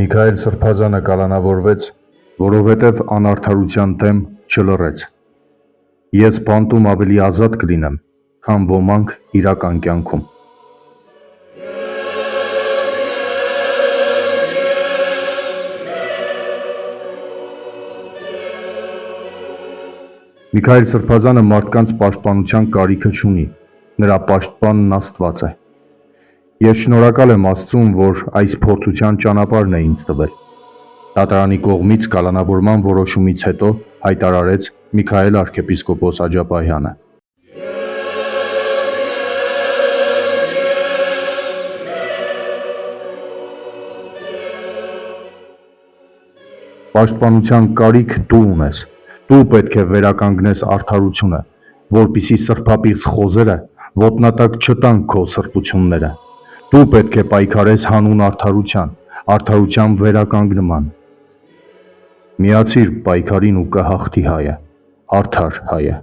Միքայել Սրբազանը կալանավորվեց, որովհետև անարդարության դեմ չլռեց։ Ես բանտում ավելի ազատ կլինեմ, քան ոմանք իրական կյանքում։ Միքայել Սրբազանը մարդկանց պաշտպանության կարիքը չունի, նրա պաշտպանն Աստված է։ Ես շնորհակալ եմ Աստծուն, որ այս փորձության ճանապարհն է ինձ տվել։ Դատարանի կողմից կալանավորման որոշումից հետո հայտարարեց Միքայել arczepiskopos Աջապահյանը։ Պաշտպանության կարիք դու ունես։ Դու պետք է վերականգնես արդարությունը, որպեսզի սրբապիղծ խոզերը ոտնատակ չտան քո սրբությունները։ Դու պետք է պայքարես հանուն արդարության վերականգնման։ Միացիր պայքարին ու կհաղթի հայը, արդար հայը։